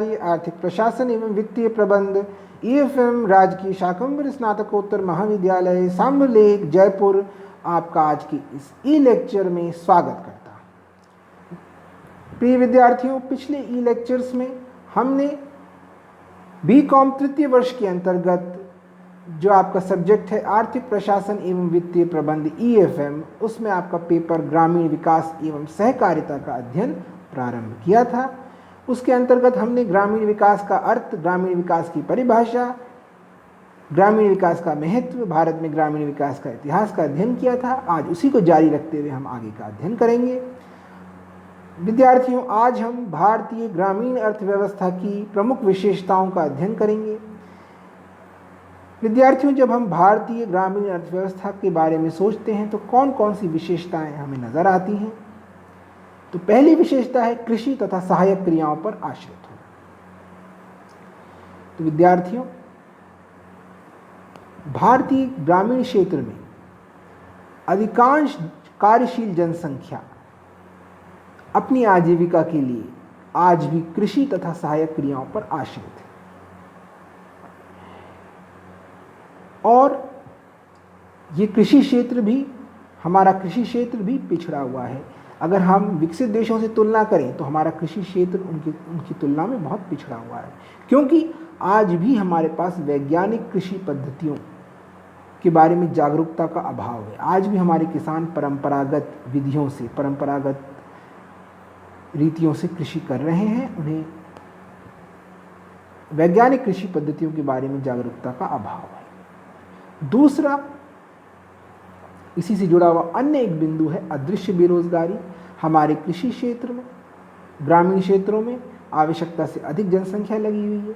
आर्थिक प्रशासन एवं वित्तीय प्रबंध ईएफएम राजकीय शाकंभरी स्नातकोत्तर महाविद्यालय सांबलेक जयपुर आपका आज के इस ई लेक्चर में स्वागत करता हूँ। प्रिय विद्यार्थियों, पिछले ई लेक्चर्स में हमने बीकॉम तृतीय वर्ष के अंतर्गत जो आपका सब्जेक्ट है आर्थिक प्रशासन एवं वित्तीय प्रबंध ईएफएम, उसमें आपका पेपर ग्रामीण विकास एवं सहकारिता का अध्ययन प्रारंभ किया था। उसके अंतर्गत हमने ग्रामीण विकास का अर्थ, ग्रामीण विकास की परिभाषा, ग्रामीण विकास का महत्व, भारत में ग्रामीण विकास का इतिहास का अध्ययन किया था। आज उसी को जारी रखते हुए हम आगे का अध्ययन करेंगे। विद्यार्थियों, आज हम भारतीय ग्रामीण अर्थव्यवस्था की प्रमुख विशेषताओं का अध्ययन करेंगे। विद्यार्थियों, जब हम भारतीय ग्रामीण अर्थव्यवस्था के बारे में सोचते हैं तो कौन कौन सी विशेषताएं हमें नजर आती हैं? तो पहली विशेषता है कृषि तथा सहायक क्रियाओं पर आश्रित होना। तो विद्यार्थियों, भारतीय ग्रामीण क्षेत्र में अधिकांश कार्यशील जनसंख्या अपनी आजीविका के लिए आज भी कृषि तथा सहायक क्रियाओं पर आश्रित है और ये कृषि क्षेत्र भी, हमारा कृषि क्षेत्र भी पिछड़ा हुआ है। अगर हम विकसित देशों से तुलना करें तो हमारा कृषि क्षेत्र उनकी तुलना में बहुत पिछड़ा हुआ है, क्योंकि आज भी हमारे पास वैज्ञानिक कृषि पद्धतियों के बारे में जागरूकता का अभाव है। आज भी हमारे किसान परंपरागत विधियों से, परंपरागत रीतियों से कृषि कर रहे हैं। उन्हें वैज्ञानिक कृषि पद्धतियों के बारे में जागरूकता का अभाव है। दूसरा, इसी से जुड़ा हुआ अन्य एक बिंदु है अदृश्य बेरोजगारी। हमारे कृषि क्षेत्र में, ग्रामीण क्षेत्रों में आवश्यकता से अधिक जनसंख्या लगी हुई है।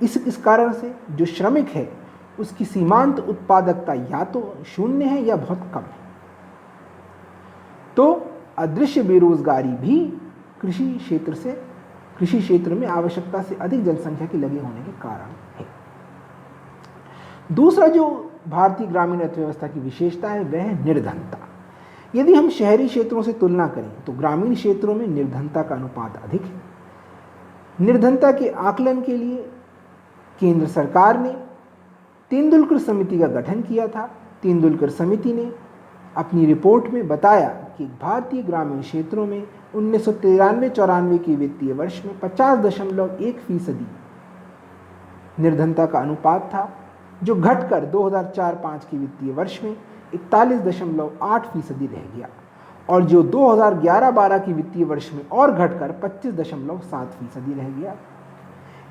इस कारण से जो श्रमिक है उसकी सीमांत उत्पादकता या तो शून्य है या बहुत कम है। तो अदृश्य बेरोजगारी भी कृषि क्षेत्र में आवश्यकता से अधिक जनसंख्या के लगे होने के कारण है। दूसरा जो भारतीय ग्रामीण अर्थव्यवस्था की विशेषता है वह है निर्धनता। यदि हम शहरी क्षेत्रों से तुलना करें तो ग्रामीण क्षेत्रों में निर्धनता का अनुपात अधिक है। निर्धनता के आकलन के लिए केंद्र सरकार ने तेंदुलकर समिति का गठन किया था। तेंदुलकर समिति ने अपनी रिपोर्ट में बताया कि भारतीय ग्रामीण क्षेत्रों में 1993-94 के वित्तीय वर्ष में 50.1% निर्धनता का अनुपात था, जो घटकर 2004-05 के वित्तीय वर्ष में 41.8% रह गया और जो 2011-12 के वित्तीय वर्ष में और घटकर 25.7% रह गया।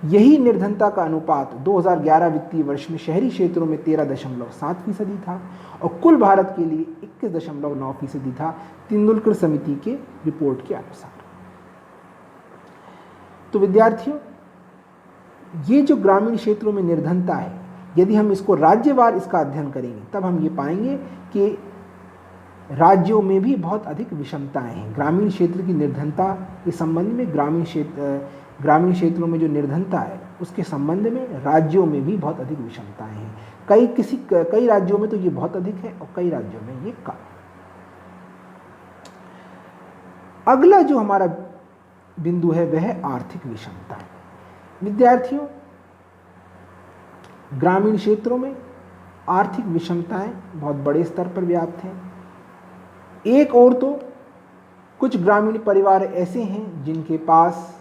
यही निर्धनता का अनुपात 2011 वित्तीय वर्ष में शहरी क्षेत्रों में 13.7% था और कुल भारत के लिए 21.9% था, तेंदुलकर समिति के रिपोर्ट के अनुसार। तो विद्यार्थियों, ये जो ग्रामीण क्षेत्रों में निर्धनता है, यदि हम इसको राज्यवार इसका अध्ययन करेंगे तब हम ये पाएंगे कि राज्यों में भी बहुत अधिक विषमताएं हैं। ग्रामीण क्षेत्र की निर्धनता के संबंध में, ग्रामीण क्षेत्रों में जो निर्धनता है उसके संबंध में राज्यों में भी बहुत अधिक विषमताएं हैं। कई राज्यों में तो ये बहुत अधिक है और कई राज्यों में ये कम। अगला जो हमारा बिंदु है वह है आर्थिक विषमताएं। विद्यार्थियों, ग्रामीण क्षेत्रों में आर्थिक विषमताएं बहुत बड़े स्तर पर व्याप्त हैं। एक और तो कुछ ग्रामीण परिवार ऐसे हैं जिनके पास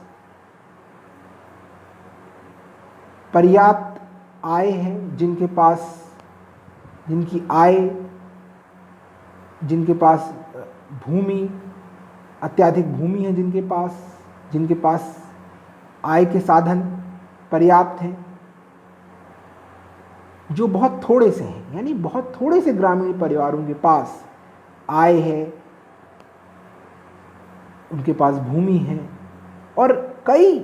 पर्याप्त आय है, जिनके पास भूमि, अत्यधिक भूमि है, जिनके पास आय के साधन पर्याप्त हैं, जो बहुत थोड़े से हैं, यानी बहुत थोड़े से ग्रामीण परिवारों के पास आय है, उनके पास भूमि है और कई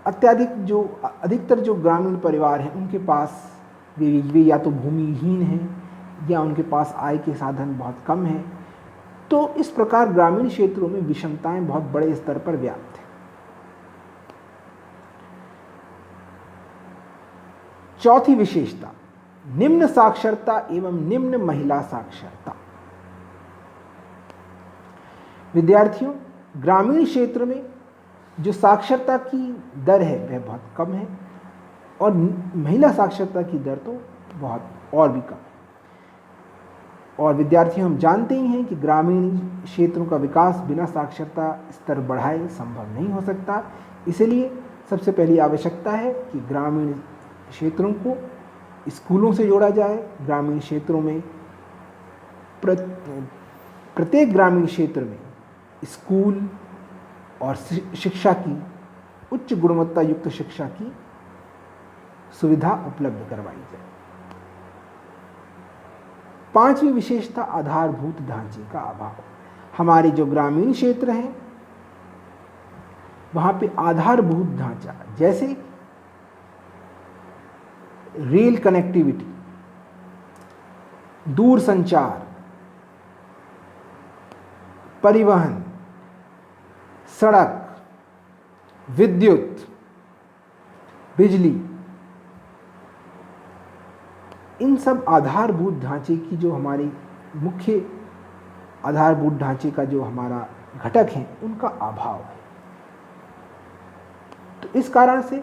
अधिकतर जो ग्रामीण परिवार हैं उनके पास वे या तो भूमिहीन हैं या उनके पास आय के साधन बहुत कम हैं। तो इस प्रकार ग्रामीण क्षेत्रों में विषमताएं बहुत बड़े स्तर पर व्याप्त हैं। चौथी विशेषता, निम्न साक्षरता एवं निम्न महिला साक्षरता। विद्यार्थियों, ग्रामीण क्षेत्र में जो साक्षरता की दर है वह बहुत कम है और महिला साक्षरता की दर तो बहुत और भी कम है। और विद्यार्थी हम जानते ही हैं कि ग्रामीण क्षेत्रों का विकास बिना साक्षरता स्तर बढ़ाए संभव नहीं हो सकता। इसलिए सबसे पहली आवश्यकता है कि ग्रामीण क्षेत्रों को स्कूलों से जोड़ा जाए। ग्रामीण क्षेत्रों में प्रत्येक ग्रामीण क्षेत्र में स्कूल और शिक्षा की उच्च गुणवत्ता युक्त शिक्षा की सुविधा उपलब्ध करवाई जाए। पांचवी विशेषता आधारभूत ढांचे का अभाव। हमारे जो ग्रामीण क्षेत्र हैं वहां पे आधारभूत ढांचा जैसे रेल कनेक्टिविटी, दूर संचार, परिवहन, सड़क, विद्युत, बिजली, इन सब आधारभूत ढांचे की जो हमारी मुख्य आधारभूत ढांचे का जो हमारा घटक है उनका अभाव है। तो इस कारण से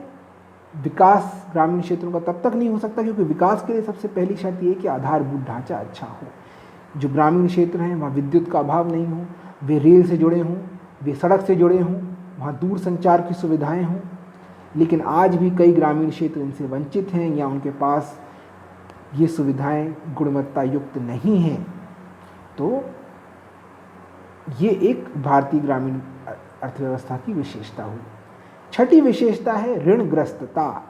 विकास ग्रामीण क्षेत्रों का तब तक नहीं हो सकता क्योंकि विकास के लिए सबसे पहली शर्त यह है कि आधारभूत ढांचा अच्छा हो। जो ग्रामीण क्षेत्र हैं वहाँ विद्युत का अभाव नहीं हो, वे रेल से जुड़े हों, वे सड़क से जुड़े हों, वहाँ दूर संचार की सुविधाएं हों। लेकिन आज भी कई ग्रामीण क्षेत्र इनसे वंचित हैं या उनके पास ये सुविधाएं गुणवत्ता युक्त नहीं हैं। तो ये एक भारतीय ग्रामीण अर्थव्यवस्था की विशेषता हुई। छठी विशेषता है ऋणग्रस्तता।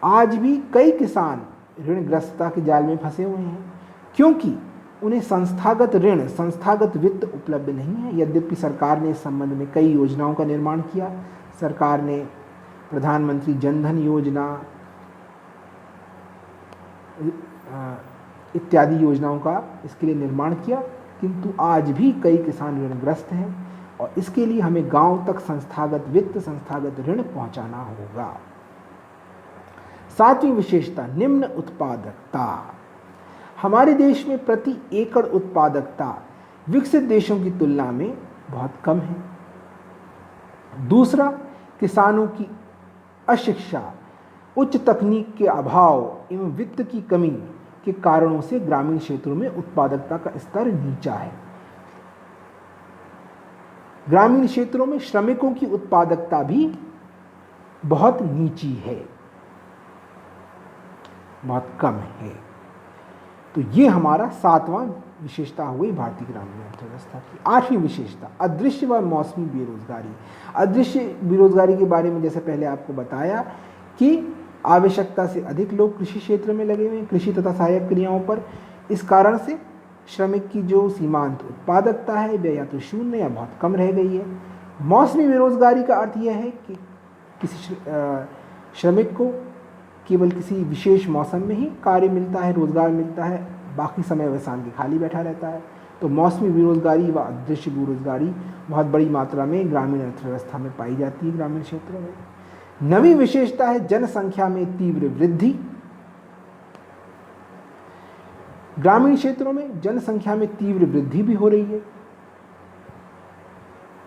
आज भी कई किसान ऋणग्रस्तता के जाल में फंसे हुए हैं क्योंकि उन्हें संस्थागत ऋण, संस्थागत वित्त उपलब्ध नहीं है। यद्यपि सरकार ने इस संबंध में कई योजनाओं का निर्माण किया। सरकार ने प्रधानमंत्री जन धन योजना इत्यादि योजनाओं का इसके लिए निर्माण किया, किंतु आज भी कई किसान ऋणग्रस्त हैं और इसके लिए हमें गांव तक संस्थागत वित्त, संस्थागत ऋण पहुंचाना होगा। सातवीं विशेषता निम्न उत्पादकता। हमारे देश में प्रति एकड़ उत्पादकता विकसित देशों की तुलना में बहुत कम है। दूसरा, किसानों की अशिक्षा, उच्च तकनीक के अभाव एवं वित्त की कमी के कारणों से ग्रामीण क्षेत्रों में उत्पादकता का स्तर नीचा है। ग्रामीण क्षेत्रों में श्रमिकों की उत्पादकता भी बहुत नीची है, बहुत कम है। तो ये हमारा सातवां विशेषता हुई भारतीय ग्रामीण अर्थव्यवस्था की। आठवीं विशेषता अदृश्य व मौसमी बेरोजगारी। अदृश्य बेरोजगारी के बारे में जैसे पहले आपको बताया कि आवश्यकता से अधिक लोग कृषि क्षेत्र में लगे हुए हैं, कृषि तथा सहायक क्रियाओं पर। इस कारण से श्रमिक की जो सीमांत उत्पादकता है वह या तो शून्य या बहुत कम रह गई है। मौसमी बेरोजगारी का अर्थ यह है कि किसी श्रमिक को केवल किसी विशेष मौसम में ही कार्य मिलता है, रोजगार मिलता है, बाकी समय वह शांति खाली बैठा रहता है। तो मौसमी बेरोजगारी व अदृश्य बेरोजगारी बहुत बड़ी मात्रा में ग्रामीण अर्थव्यवस्था में पाई जाती है ग्रामीण क्षेत्रों में। नवी विशेषता है जनसंख्या में तीव्र वृद्धि। ग्रामीण क्षेत्रों में जनसंख्या में तीव्र वृद्धि भी हो रही है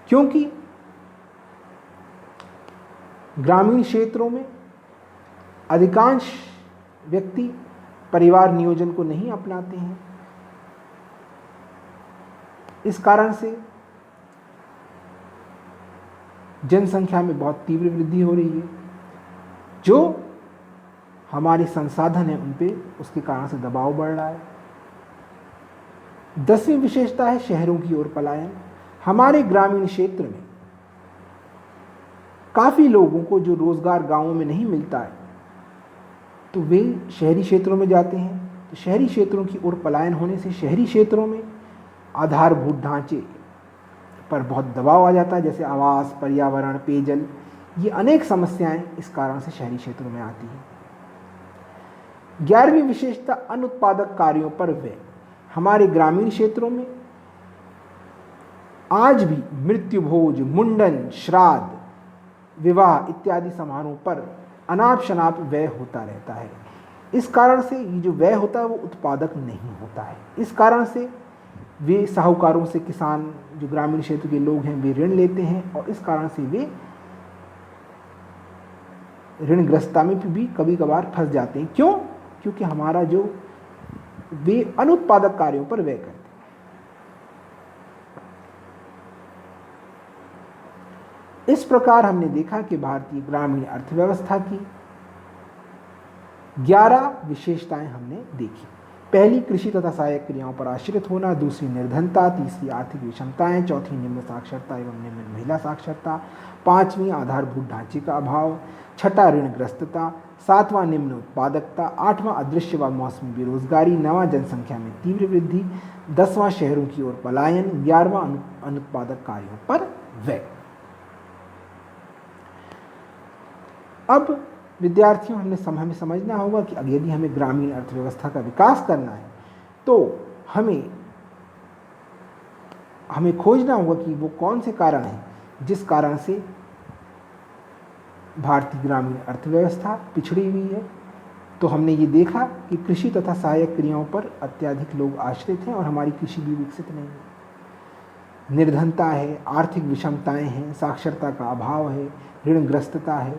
क्योंकि ग्रामीण क्षेत्रों में अधिकांश व्यक्ति परिवार नियोजन को नहीं अपनाते हैं। इस कारण से जनसंख्या में बहुत तीव्र वृद्धि हो रही है। जो हमारे संसाधन हैं उन पे उसके कारण से दबाव बढ़ रहा है। 10वीं विशेषता है शहरों की ओर पलायन। हमारे ग्रामीण क्षेत्र में काफ़ी लोगों को जो रोजगार गांवों में नहीं मिलता है तो वे शहरी क्षेत्रों में जाते हैं। तो शहरी क्षेत्रों की ओर पलायन होने से शहरी क्षेत्रों में आधारभूत ढांचे पर बहुत दबाव आ जाता है, जैसे आवास, पर्यावरण, पेयजल, ये अनेक समस्याएं इस कारण से शहरी क्षेत्रों में आती हैं। 11वीं विशेषता अनुत्पादक कार्यों पर व्यय। हमारे ग्रामीण क्षेत्रों में आज भी मृत्यु भोज, मुंडन, श्राद्ध, विवाह इत्यादि समारोह पर अनाप शनाप व्यय होता रहता है। इस कारण से ये जो व्यय होता है वो उत्पादक नहीं होता है। इस कारण से वे साहूकारों से किसान जो ग्रामीण क्षेत्र के लोग हैं वे ऋण लेते हैं और इस कारण से वे ऋणग्रस्तता में भी कभी कभार फंस जाते हैं। क्यों? क्योंकि हमारा जो वे अनुत्पादक कार्यों पर व्यय करते हैं। इस प्रकार हमने देखा कि भारतीय ग्रामीण अर्थव्यवस्था की 11 विशेषताएं हमने देखी। पहली, कृषि तथा सहायक क्रियाओं पर आश्रित होना। दूसरी, निर्धनता। तीसरी, आर्थिक विषमताएं। चौथी, निम्न साक्षरता एवं निम्न महिला साक्षरता। पांचवी, आधारभूत ढांचे का अभाव। छठा, ऋणग्रस्तता। सातवां, निम्न उत्पादकता। आठवां, अदृश्य व मौसमी बेरोजगारी। नवां, जनसंख्या में तीव्र वृद्धि। 10वां, शहरों की ओर पलायन। 11वां, अनुत्पादक कार्यों पर व्यय। अब विद्यार्थियों, हमें समझना होगा कि यदि हमें ग्रामीण अर्थव्यवस्था का विकास करना है तो हमें खोजना होगा कि वो कौन से कारण हैं जिस कारण से भारतीय ग्रामीण अर्थव्यवस्था पिछड़ी हुई है। तो हमने ये देखा कि कृषि तथा सहायक क्रियाओं पर अत्यधिक लोग आश्रित हैं और हमारी कृषि भी विकसित नहीं है। निर्धनता है, आर्थिक विषमताएं हैं, साक्षरता का अभाव है, ऋणग्रस्तता है,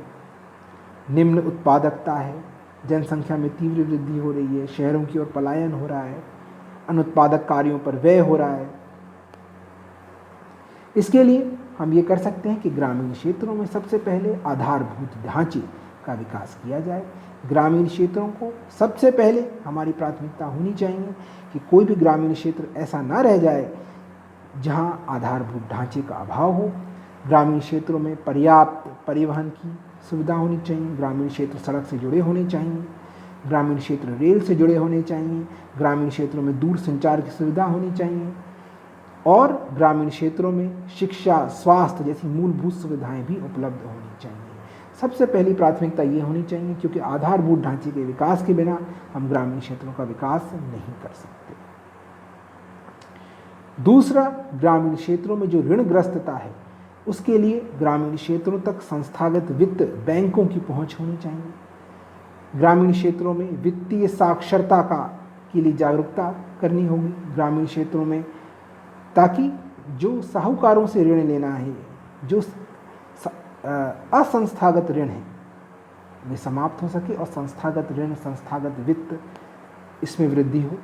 निम्न उत्पादकता है, जनसंख्या में तीव्र वृद्धि हो रही है, शहरों की ओर पलायन हो रहा है, अनुत्पादक कार्यों पर व्यय हो रहा है। इसके लिए हम ये कर सकते हैं कि ग्रामीण क्षेत्रों में सबसे पहले आधारभूत ढांचे का विकास किया जाए। ग्रामीण क्षेत्रों को सबसे पहले हमारी प्राथमिकता होनी चाहिए कि कोई भी ग्रामीण क्षेत्र ऐसा ना रह जाए जहां आधारभूत ढांचे का अभाव हो। ग्रामीण क्षेत्रों में पर्याप्त परिवहन की सुविधा होनी चाहिए। ग्रामीण क्षेत्र सड़क से जुड़े होने चाहिए। ग्रामीण क्षेत्र रेल से जुड़े होने चाहिए। ग्रामीण क्षेत्रों में दूर संचार की सुविधा होनी चाहिए और ग्रामीण क्षेत्रों में शिक्षा, स्वास्थ्य जैसी मूलभूत सुविधाएं भी उपलब्ध होनी चाहिए। सबसे पहली प्राथमिकता ये होनी चाहिए, क्योंकि आधारभूत ढांचे के विकास के बिना हम ग्रामीण क्षेत्रों का विकास नहीं कर सकते। दूसरा, ग्रामीण क्षेत्रों में जो ऋणग्रस्तता है उसके लिए ग्रामीण क्षेत्रों तक संस्थागत वित्त बैंकों की पहुंच होनी चाहिए। ग्रामीण क्षेत्रों में वित्तीय साक्षरता के लिए जागरूकता करनी होगी ग्रामीण क्षेत्रों में, ताकि जो साहूकारों से ऋण लेना है, जो असंस्थागत ऋण है, वे समाप्त हो सके और संस्थागत ऋण, संस्थागत वित्त, इसमें वृद्धि हो।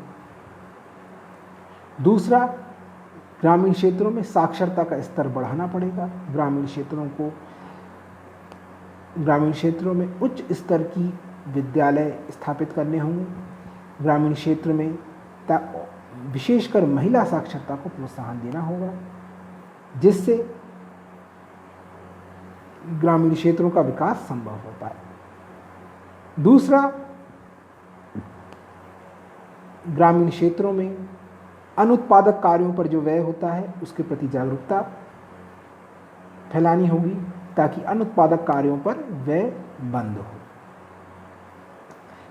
दूसरा, ग्रामीण क्षेत्रों में साक्षरता का स्तर बढ़ाना पड़ेगा। ग्रामीण क्षेत्रों में उच्च स्तर की विद्यालय स्थापित करने होंगे। ग्रामीण क्षेत्र में विशेषकर महिला साक्षरता को प्रोत्साहन देना होगा, जिससे ग्रामीण क्षेत्रों का विकास संभव हो पाए। दूसरा, ग्रामीण क्षेत्रों में अनुत्पादक कार्यों पर जो व्यय होता है उसके प्रति जागरूकता फैलानी होगी, ताकि अनुत्पादक कार्यों पर व्यय बंद हो।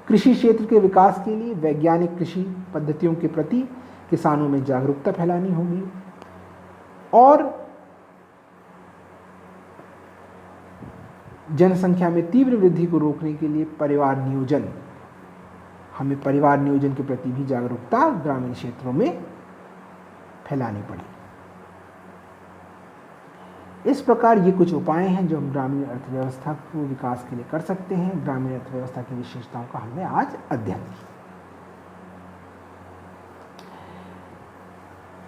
कृषि क्षेत्र के विकास के लिए वैज्ञानिक कृषि पद्धतियों के प्रति किसानों में जागरूकता फैलानी होगी और जनसंख्या में तीव्र वृद्धि को रोकने के लिए हमें परिवार नियोजन के प्रति भी जागरूकता ग्रामीण क्षेत्रों में फैलानी पड़ी। इस प्रकार ये कुछ उपाय हैं जो हम ग्रामीण अर्थव्यवस्था को विकास के लिए कर सकते हैं। ग्रामीण अर्थव्यवस्था की विशेषताओं का हमने आज अध्ययन किया।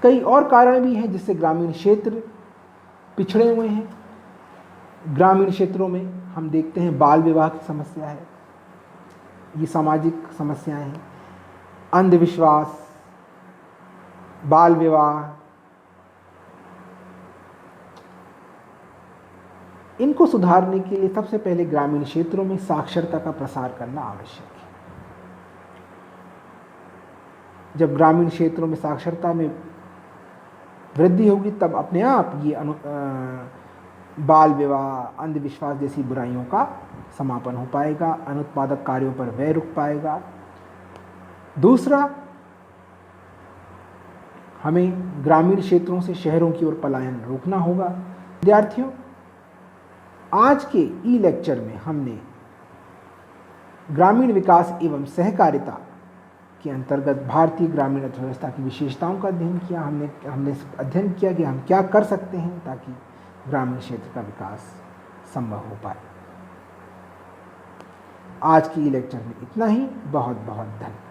कई और कारण भी हैं जिससे ग्रामीण क्षेत्र पिछड़े हुए हैं। ग्रामीण क्षेत्रों में हम देखते हैं बाल विवाह की समस्या है, ये सामाजिक समस्याएं हैं। अंधविश्वास, बाल विवाह, इनको सुधारने के लिए सबसे पहले ग्रामीण क्षेत्रों में साक्षरता का प्रसार करना आवश्यक है। जब ग्रामीण क्षेत्रों में साक्षरता में वृद्धि होगी तब अपने आप ये बाल विवाह, अंधविश्वास जैसी बुराइयों का समापन हो पाएगा, अनुत्पादक कार्यों पर व्यय रुक पाएगा। दूसरा, हमें ग्रामीण क्षेत्रों से शहरों की ओर पलायन रोकना होगा। विद्यार्थियों, आज के ई लेक्चर में हमने ग्रामीण विकास एवं सहकारिता के अंतर्गत भारतीय ग्रामीण अर्थव्यवस्था की विशेषताओं का अध्ययन किया। हमने अध्ययन किया कि हम क्या कर सकते हैं ताकि ग्रामीण क्षेत्र का विकास संभव हो पाए। आज की लेक्चर में इतना ही। बहुत बहुत धन्यवाद।